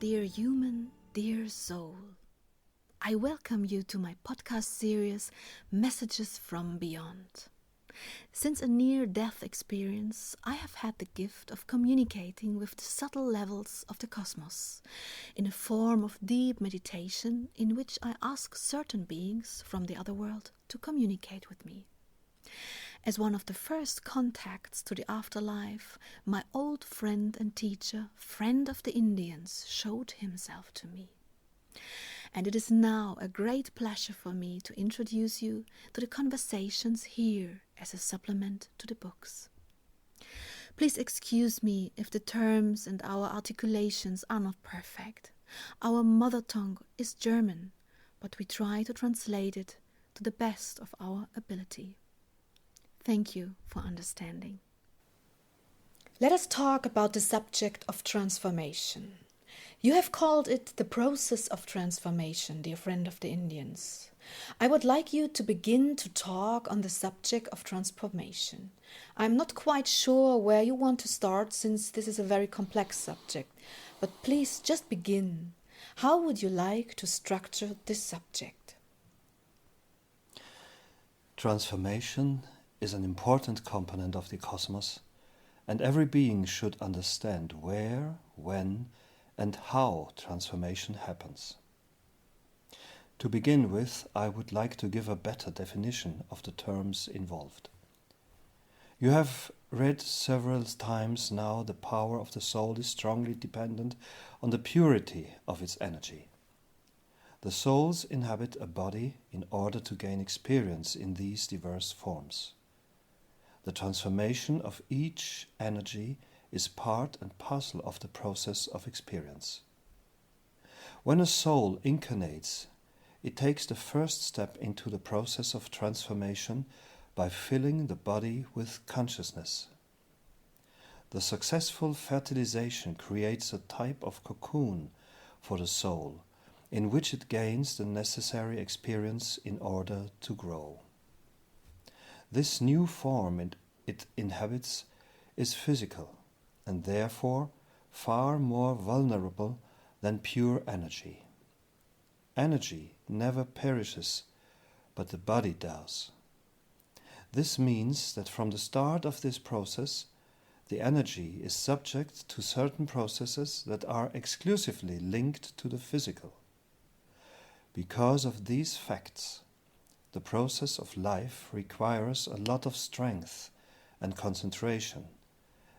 dear human, dear soul. I welcome you to my podcast series, Messages from Beyond. Since a near-death experience, I have had the gift of communicating with the subtle levels of the cosmos in a form of deep meditation in which I ask certain beings from the other world to communicate with me. As one of the first contacts to the afterlife, my old friend and teacher, friend of the Indians, showed himself to me. And it is now a great pleasure for me to introduce you to the conversations here as a supplement to the books. Please excuse me if the terms and our articulations are not perfect. Our mother tongue is German, but we try to translate it to the best of our ability. Thank you for understanding. Let us talk about the subject of transformation. You have called it the process of transformation, dear friend of the Indians. I would like you to begin to talk on the subject of transformation. I'm not quite sure where you want to start since this is a very complex subject, but please just begin. How would you like to structure this subject? Transformation is an important component of the cosmos, and every being should understand where, when, and how transformation happens. To begin with, I would like to give a better definition of the terms involved. You have read several times now the power of the soul is strongly dependent on the purity of its energy. The souls inhabit a body in order to gain experience in these diverse forms. The transformation of each energy is part and parcel of the process of experience. When a soul incarnates, it takes the first step into the process of transformation by filling the body with consciousness. The successful fertilization creates a type of cocoon for the soul, in which it gains the necessary experience in order to grow. This new form it inhabits is physical, and therefore far more vulnerable than pure energy. Energy never perishes, but the body does. This means that from the start of this process, the energy is subject to certain processes that are exclusively linked to the physical. Because of these facts, the process of life requires a lot of strength and concentration,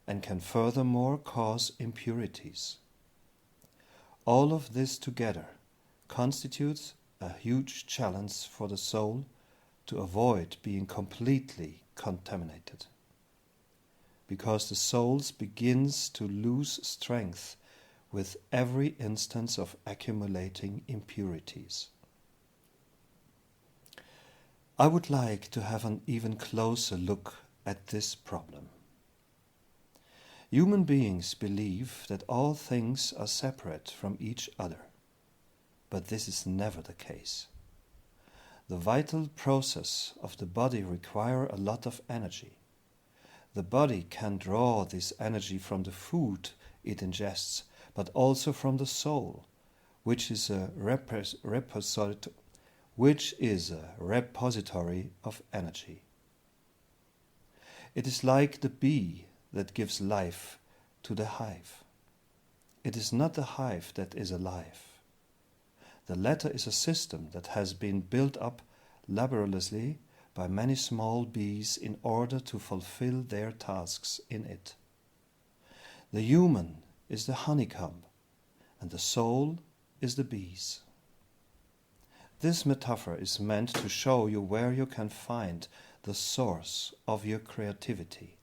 and can furthermore cause impurities. All of this together constitutes a huge challenge for the soul to avoid being completely contaminated, because the soul begins to lose strength with every instance of accumulating impurities. I would like to have an even closer look at this problem. Human beings believe that all things are separate from each other, but this is never the case. The vital process of the body requires a lot of energy. The body can draw this energy from the food it ingests, but also from the soul, which is a repository of energy. It is like the bee that gives life to the hive. It is not the hive that is alive. The latter is a system that has been built up laboriously by many small bees in order to fulfill their tasks in it. The human is the honeycomb, and the soul is the bees. This metaphor is meant to show you where you can find the source of your creativity.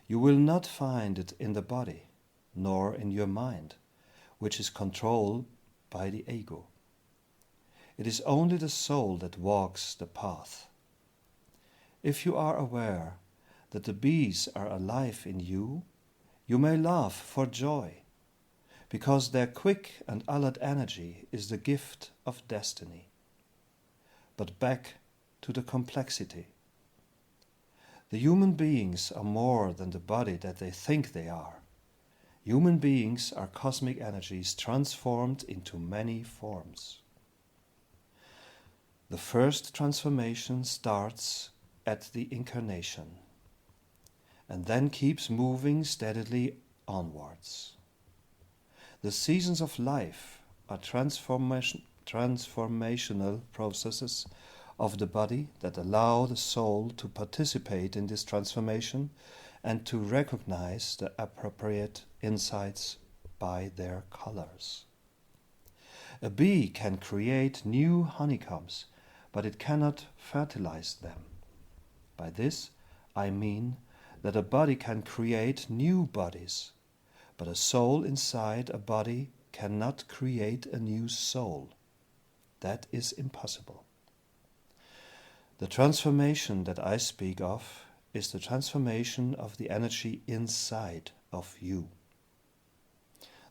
You will not find it in the body, nor in your mind, which is controlled by the ego. It is only the soul that walks the path. If you are aware that the bees are alive in you, you may laugh for joy, because their quick and alert energy is the gift of destiny. But back to the complexity. The human beings are more than the body that they think they are. Human beings are cosmic energies transformed into many forms. The first transformation starts at the incarnation and then keeps moving steadily onwards. The seasons of life are transformational processes of the body that allow the soul to participate in this transformation and to recognize the appropriate insights by their colors. A bee can create new honeycombs, but it cannot fertilize them. By this, I mean that a body can create new bodies, but a soul inside a body cannot create a new soul. That is impossible. The transformation that I speak of is the transformation of the energy inside of you.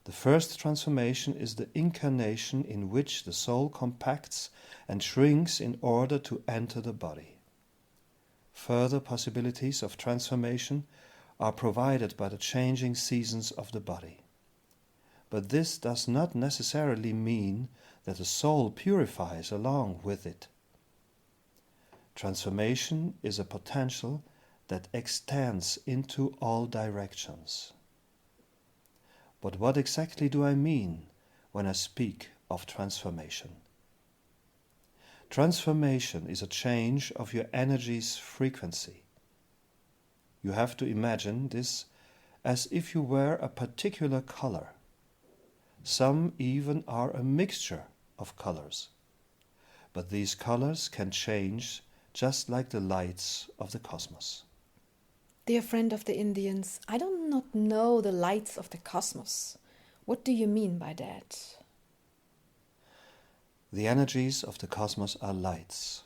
The first transformation is the incarnation in which the soul compacts and shrinks in order to enter the body. Further possibilities of transformation are provided by the changing seasons of the body. But this does not necessarily mean that the soul purifies along with it. Transformation is a potential that extends into all directions. But what exactly do I mean when I speak of transformation? Transformation is a change of your energy's frequency. You have to imagine this as if you were a particular color. Some even are a mixture of colors. But these colors can change just like the lights of the cosmos. Dear friend of the Indians, I do not know the lights of the cosmos. What do you mean by that? The energies of the cosmos are lights,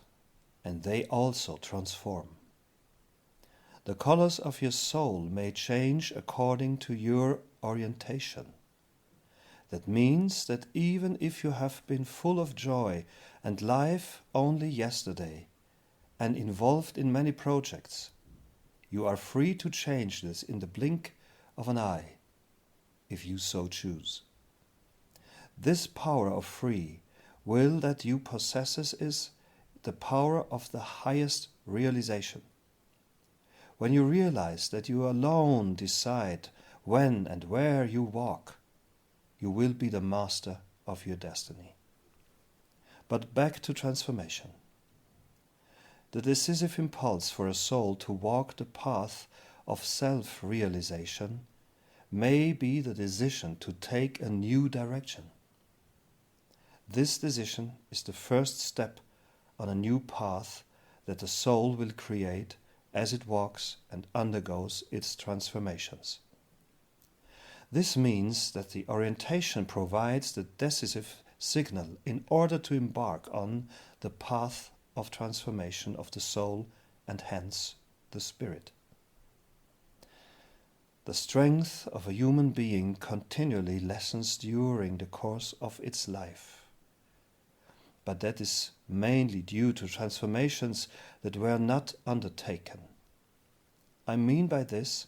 and they also transform. The colors of your soul may change according to your orientation. That means that even if you have been full of joy and life only yesterday and involved in many projects, you are free to change this in the blink of an eye, if you so choose. This power of free will that you possesses is the power of the highest realization. When you realize that you alone decide when and where you walk, you will be the master of your destiny. But back to transformation. The decisive impulse for a soul to walk the path of self-realization may be the decision to take a new direction. This decision is the first step on a new path that the soul will create as it walks and undergoes its transformations. This means that the orientation provides the decisive signal in order to embark on the path of transformation of the soul and hence the spirit. The strength of a human being continually lessens during the course of its life. But that is mainly due to transformations that were not undertaken. I mean by this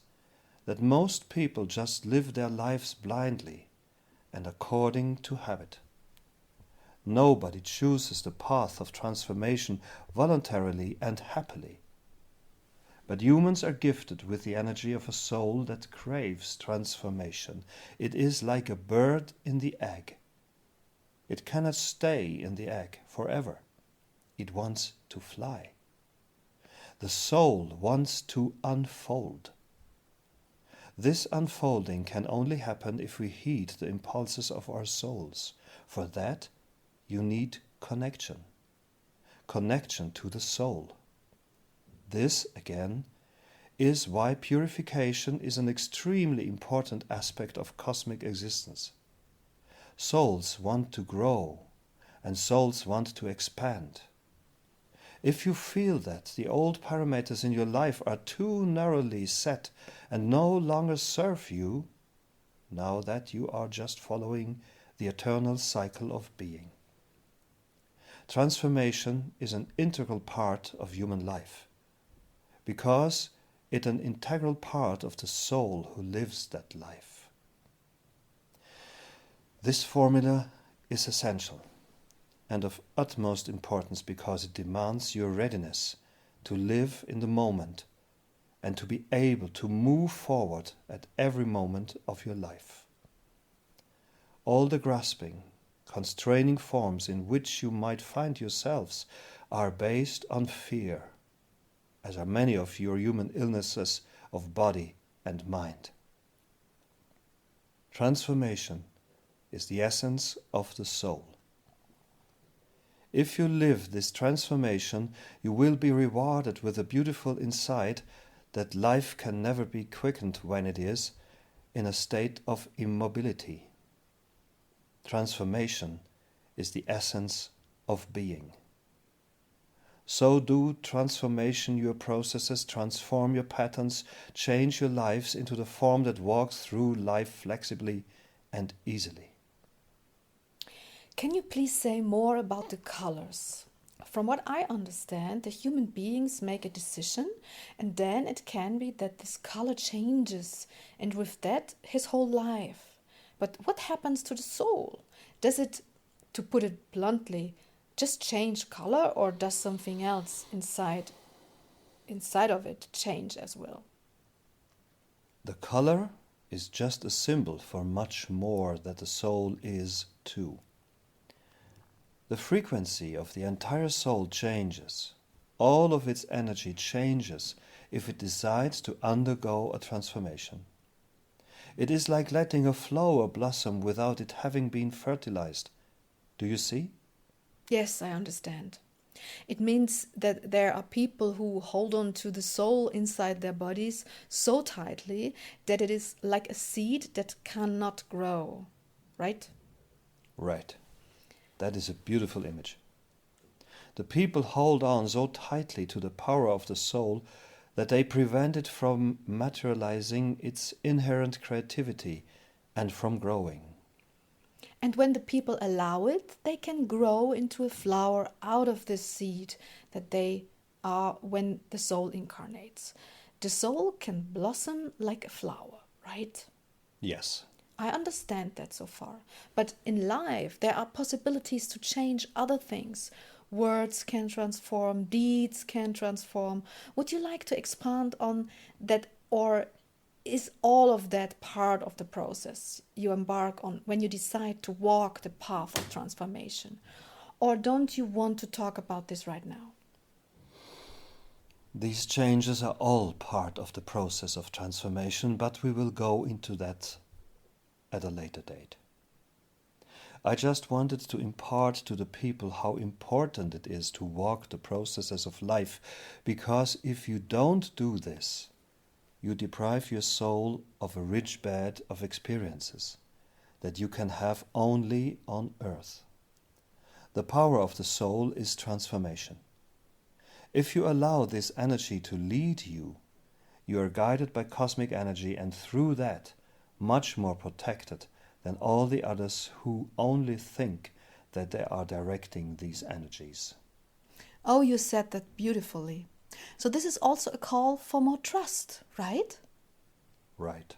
that most people just live their lives blindly and according to habit. Nobody chooses the path of transformation voluntarily and happily. But humans are gifted with the energy of a soul that craves transformation. It is like a bird in the egg. It cannot stay in the egg forever. It wants to fly. The soul wants to unfold. This unfolding can only happen if we heed the impulses of our souls. For that, you need connection. Connection to the soul. This, again, is why purification is an extremely important aspect of cosmic existence. Souls want to grow, and souls want to expand. If you feel that the old parameters in your life are too narrowly set and no longer serve you, know that you are just following the eternal cycle of being. Transformation is an integral part of human life, because it is an integral part of the soul who lives that life. This formula is essential and of utmost importance because it demands your readiness to live in the moment and to be able to move forward at every moment of your life. All the grasping, constraining forms in which you might find yourselves are based on fear, as are many of your human illnesses of body and mind. Transformation is the essence of the soul. If you live this transformation, you will be rewarded with a beautiful insight that life can never be quickened when it is in a state of immobility. Transformation is the essence of being. So do transformation your processes, transform your patterns, change your lives into the form that walks through life flexibly and easily. Can you please say more about the colors? From what I understand, the human beings make a decision, and then it can be that this color changes, and with that, his whole life. But what happens to the soul? Does it, to put it bluntly, just change color, or does something else inside of it change as well? The color is just a symbol for much more that the soul is too. The frequency of the entire soul changes. All of its energy changes if it decides to undergo a transformation. It is like letting a flower blossom without it having been fertilized. Do you see? Yes, I understand. It means that there are people who hold on to the soul inside their bodies so tightly that it is like a seed that cannot grow, right? Right. That is a beautiful image. The people hold on so tightly to the power of the soul that they prevent it from materializing its inherent creativity and from growing. And when the people allow it, they can grow into a flower out of this seed that they are when the soul incarnates. The soul can blossom like a flower, right? Yes. I understand that so far. But in life, there are possibilities to change other things. Words can transform, deeds can transform. Would you like to expand on that, or is all of that part of the process you embark on when you decide to walk the path of transformation? Or don't you want to talk about this right now? These changes are all part of the process of transformation, but we will go into that at a later date. I just wanted to impart to the people how important it is to walk the processes of life, because if you don't do this, you deprive your soul of a rich bed of experiences that you can have only on earth. The power of the soul is transformation. If you allow this energy to lead you, you are guided by cosmic energy, and through that, much more protected than all the others who only think that they are directing these energies. Oh, you said that beautifully. So this is also a call for more trust, right? Right.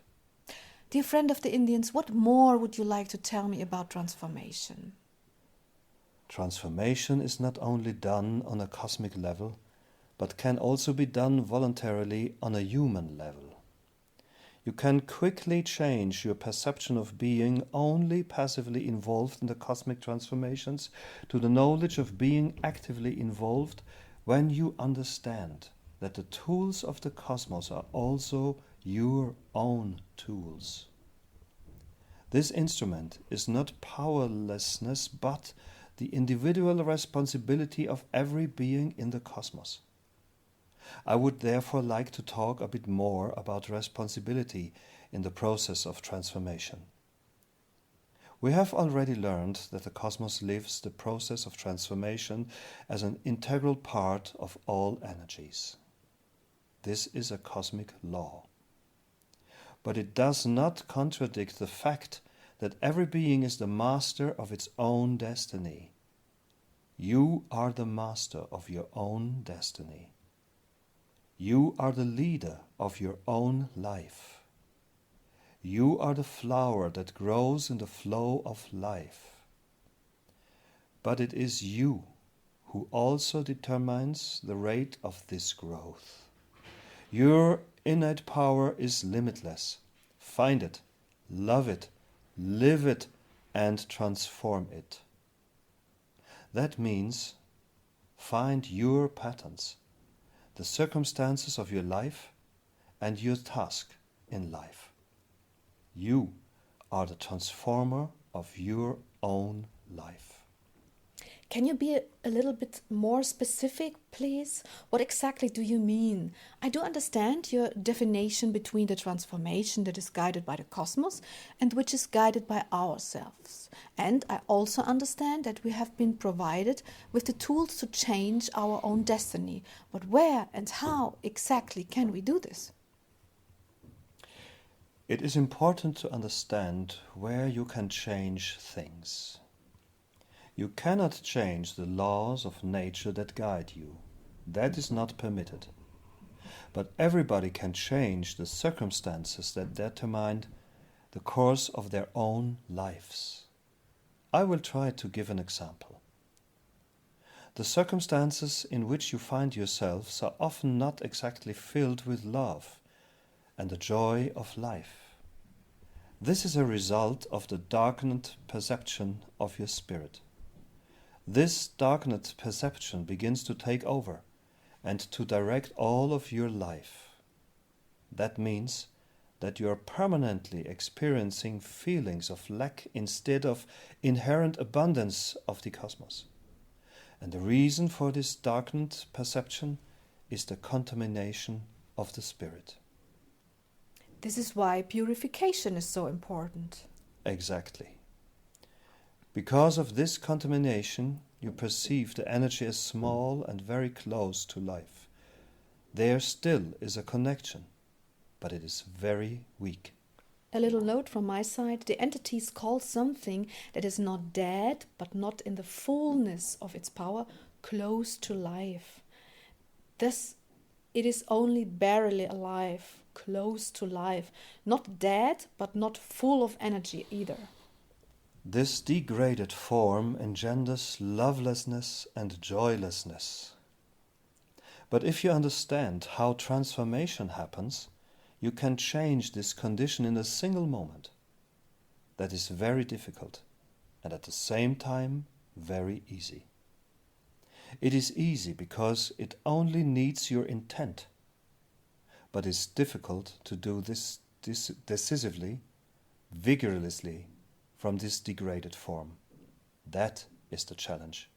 Dear friend of the Indians, what more would you like to tell me about transformation? Transformation is not only done on a cosmic level, but can also be done voluntarily on a human level. You can quickly change your perception of being only passively involved in the cosmic transformations to the knowledge of being actively involved when you understand that the tools of the cosmos are also your own tools. This instrument is not powerlessness, but the individual responsibility of every being in the cosmos. I would therefore like to talk a bit more about responsibility in the process of transformation. We have already learned that the cosmos lives the process of transformation as an integral part of all energies. This is a cosmic law. But it does not contradict the fact that every being is the master of its own destiny. You are the master of your own destiny. You are the leader of your own life. You are the flower that grows in the flow of life. But it is you who also determines the rate of this growth. Your innate power is limitless. Find it, love it, live it, and transform it. That means find your patterns, the circumstances of your life, and your task in life. You are the transformer of your own life. Can you be a little bit more specific, please? What exactly do you mean? I do understand your definition between the transformation that is guided by the cosmos and which is guided by ourselves. And I also understand that we have been provided with the tools to change our own destiny. But where and how exactly can we do this? It is important to understand where you can change things. You cannot change the laws of nature that guide you. That is not permitted. But everybody can change the circumstances that determine the course of their own lives. I will try to give an example. The circumstances in which you find yourselves are often not exactly filled with love and the joy of life. This is a result of the darkened perception of your spirit. This darkened perception begins to take over and to direct all of your life. That means that you are permanently experiencing feelings of lack instead of inherent abundance of the cosmos. And the reason for this darkened perception is the contamination of the spirit. This is why purification is so important. Exactly. Because of this contamination, you perceive the energy as small and very close to life. There still is a connection, but it is very weak. A little note from my side, the entities call something that is not dead, but not in the fullness of its power, close to life. Thus, it is only barely alive, close to life, not dead, but not full of energy either. This degraded form engenders lovelessness and joylessness. But if you understand how transformation happens, you can change this condition in a single moment. That is very difficult and at the same time very easy. It is easy because it only needs your intent, but it's difficult to do this decisively, vigorously, from this degraded form. That is the challenge.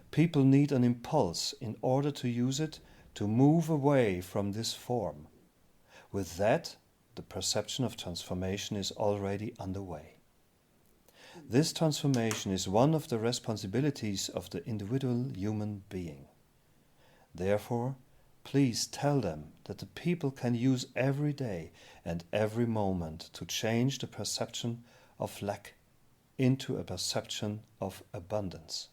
People need an impulse in order to use it to move away from this form. With that, the perception of transformation is already underway. This transformation is one of the responsibilities of the individual human being. Therefore, please tell them that the people can use every day and every moment to change the perception of lack into a perception of abundance.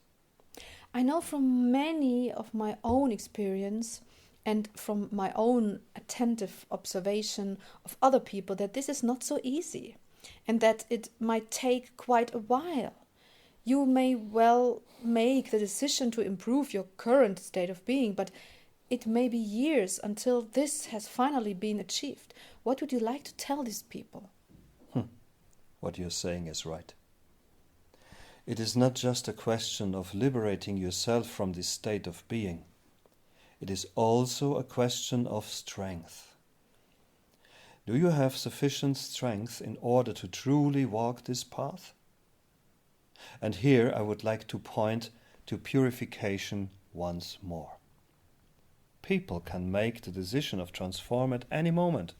I know from many of my own experience and from my own attentive observation of other people that this is not so easy and that it might take quite a while. You may well make the decision to improve your current state of being, but it may be years until this has finally been achieved. What would you like to tell these people? What you're saying is right. It is not just a question of liberating yourself from this state of being. It is also a question of strength. Do you have sufficient strength in order to truly walk this path? And here I would like to point to purification once more. People can make the decision of transform at any moment.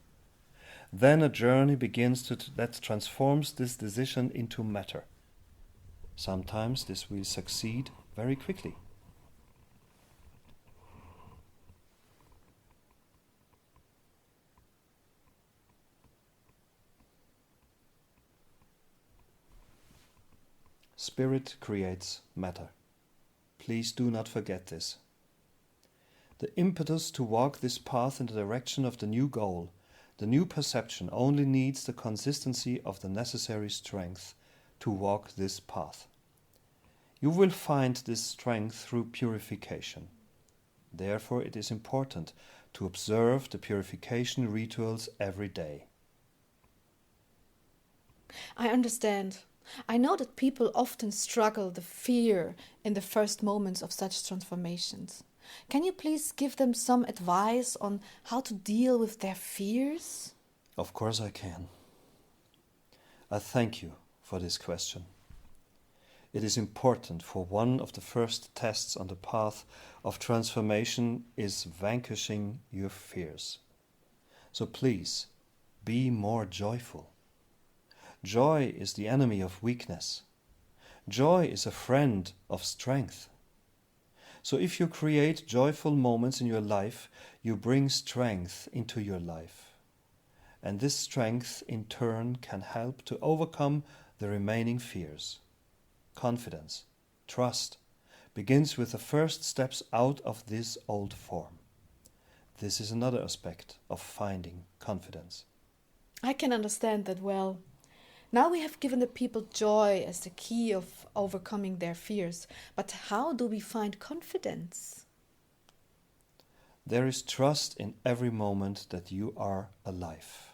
Then a journey begins that transforms this decision into matter. Sometimes this will succeed very quickly. Spirit creates matter. Please do not forget this. The impetus to walk this path in the direction of the new goal, The new perception only needs the consistency of the necessary strength to walk this path. You will find this strength through purification. Therefore, it is important to observe the purification rituals every day. I understand. I know that people often struggle the fear in the first moments of such transformations. Can you please give them some advice on how to deal with their fears? Of course I can. I thank you for this question. It is important, for one of the first tests on the path of transformation is vanquishing your fears. So please, be more joyful. Joy is the enemy of weakness. Joy is a friend of strength. So if you create joyful moments in your life, you bring strength into your life. And this strength, in turn, can help to overcome the remaining fears. Confidence, trust, begins with the first steps out of this old form. This is another aspect of finding confidence. I can understand that well. Now we have given the people joy as the key of overcoming their fears. But how do we find confidence? There is trust in every moment that you are alive.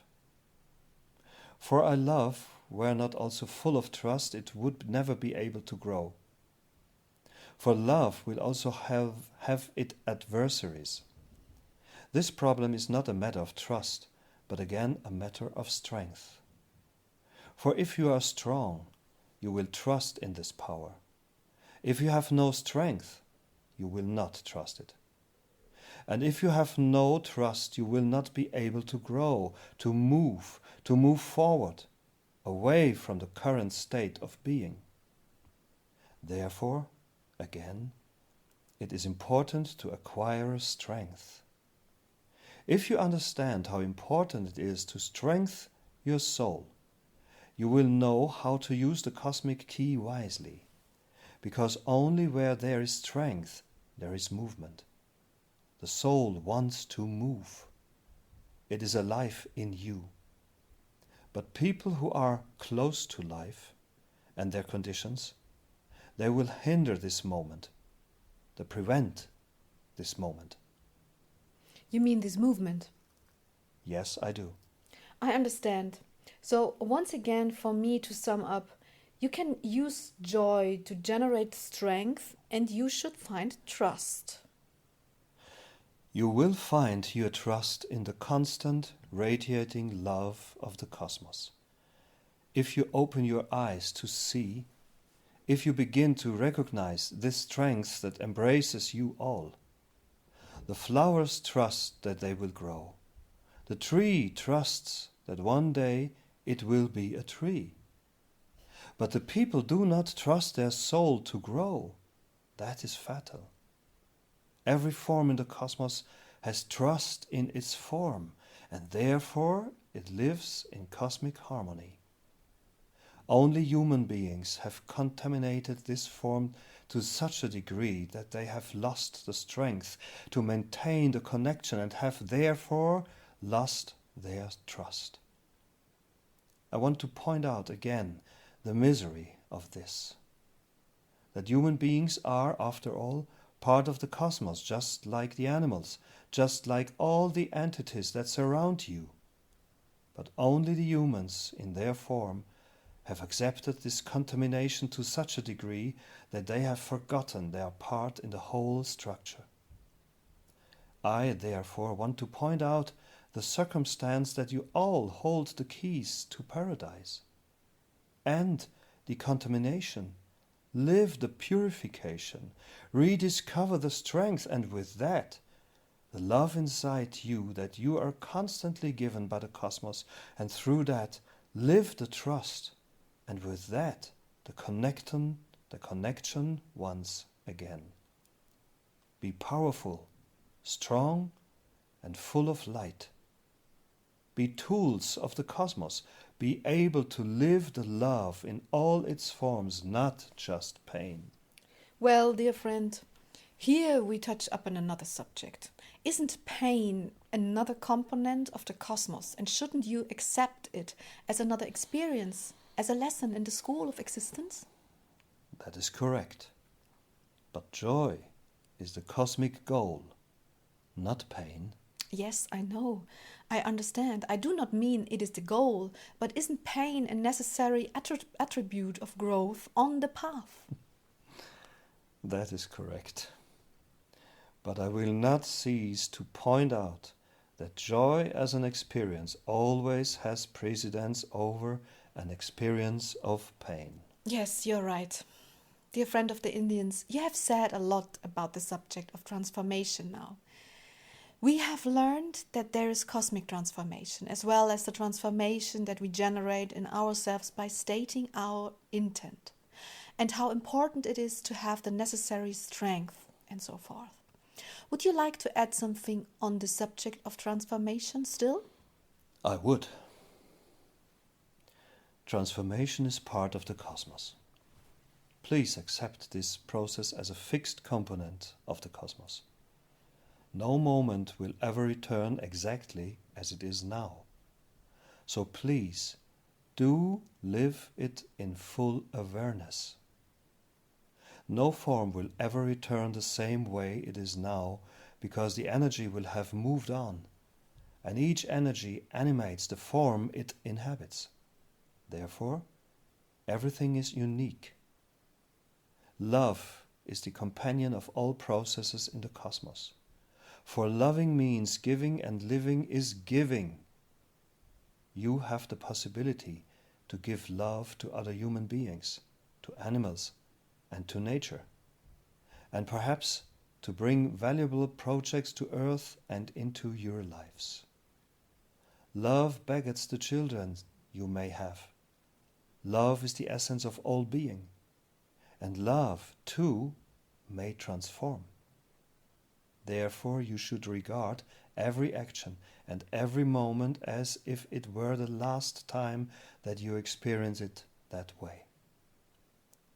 For our love were not also full of trust, it would never be able to grow. For love will also have its adversaries. This problem is not a matter of trust, but again a matter of strength. For if you are strong, you will trust in this power. If you have no strength, you will not trust it. And if you have no trust, you will not be able to grow, to move forward, away from the current state of being. Therefore, again, it is important to acquire strength. If you understand how important it is to strengthen your soul, you will know how to use the cosmic key wisely, because only where there is strength, there is movement. The soul wants to move. It is alive in you. But people who are close to life and their conditions, they will hinder this moment. They prevent this moment. You mean this movement? Yes, I do. I understand. So once again, for me to sum up, you can use joy to generate strength and you should find trust. You will find your trust in the constant, radiating love of the cosmos. If you open your eyes to see, if you begin to recognize this strength that embraces you all, the flowers trust that they will grow. The tree trusts that one day it will be a tree. But the people do not trust their soul to grow. That is fatal. Every form in the cosmos has trust in its form, and therefore it lives in cosmic harmony. Only human beings have contaminated this form to such a degree that they have lost the strength to maintain the connection and have therefore lost their trust. I want to point out again the misery of this, that human beings are, after all, part of the cosmos, just like the animals, just like all the entities that surround you. But only the humans, in their form, have accepted this contamination to such a degree that they have forgotten their part in the whole structure. I, therefore, want to point out the circumstance that you all hold the keys to paradise. And the contamination, live the purification, rediscover the strength, and with that, the love inside you that you are constantly given by the cosmos, and through that, live the trust, and with that, the connection once again. Be powerful, strong, and full of light. Be tools of the cosmos. Be able to live the love in all its forms, not just pain. Well, dear friend, here we touch upon another subject. Isn't pain another component of the cosmos, and shouldn't you accept it as another experience, as a lesson in the school of existence? That is correct. But joy is the cosmic goal, not pain. Yes, I know. I understand. I do not mean it is the goal, but isn't pain a necessary attribute of growth on the path? That is correct. But I will not cease to point out that joy as an experience always has precedence over an experience of pain. Yes, you're right. Dear friend of the Indians, you have said a lot about the subject of transformation now. We have learned that there is cosmic transformation, as well as the transformation that we generate in ourselves by stating our intent, and how important it is to have the necessary strength, and so forth. Would you like to add something on the subject of transformation still? I would. Transformation is part of the cosmos. Please accept this process as a fixed component of the cosmos. No moment will ever return exactly as it is now. So please, do live it in full awareness. No form will ever return the same way it is now, because the energy will have moved on, and each energy animates the form it inhabits. Therefore, everything is unique. Love is the companion of all processes in the cosmos. For loving means giving, and living is giving. You have the possibility to give love to other human beings, to animals, and to nature, and perhaps to bring valuable projects to earth and into your lives. Love begets the children you may have. Love is the essence of all being, and love, too, may transform. Therefore, you should regard every action and every moment as if it were the last time that you experience it that way.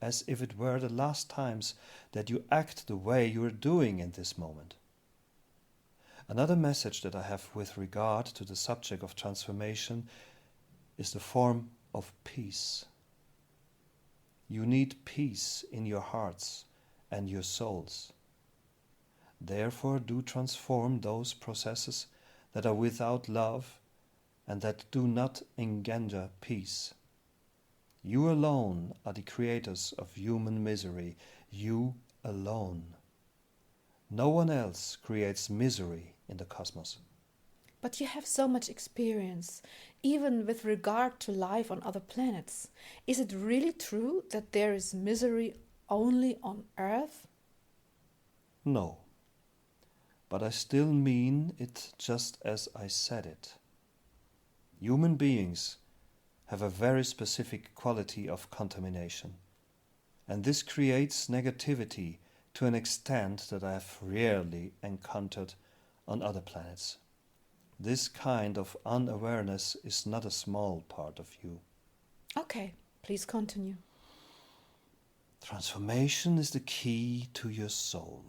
As if it were the last times that you act the way you are doing in this moment. Another message that I have with regard to the subject of transformation is the form of peace. You need peace in your hearts and your souls. Therefore, do transform those processes that are without love and that do not engender peace. You alone are the creators of human misery. You alone. No one else creates misery in the cosmos. But you have so much experience, even with regard to life on other planets. Is it really true that there is misery only on Earth? No. But I still mean it just as I said it. Human beings have a very specific quality of contamination, and this creates negativity to an extent that I have rarely encountered on other planets. This kind of unawareness is not a small part of you. Okay, please continue. Transformation is the key to your soul.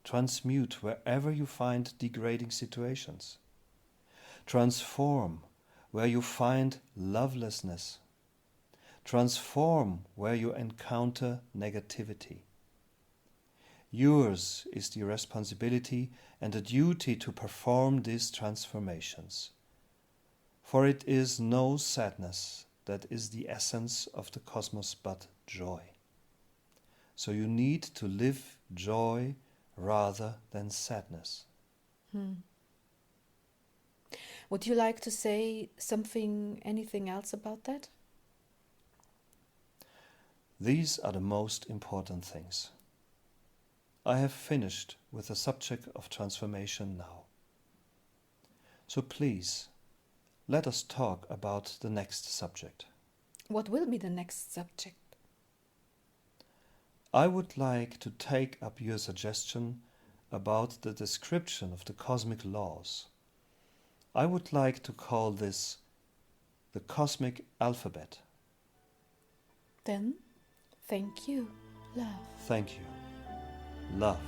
Transmute wherever you find degrading situations. Transform where you find lovelessness. Transform where you encounter negativity. Yours is the responsibility and the duty to perform these transformations. For it is no sadness that is the essence of the cosmos, but joy. So you need to live joy rather than sadness. Would you like to say anything else about that? These are the most important things. I have finished with the subject of transformation now. So please, let us talk about the next subject. What will be the next subject? I would like to take up your suggestion about the description of the cosmic laws. I would like to call this the cosmic alphabet. Then, thank you, love. Thank you. Love.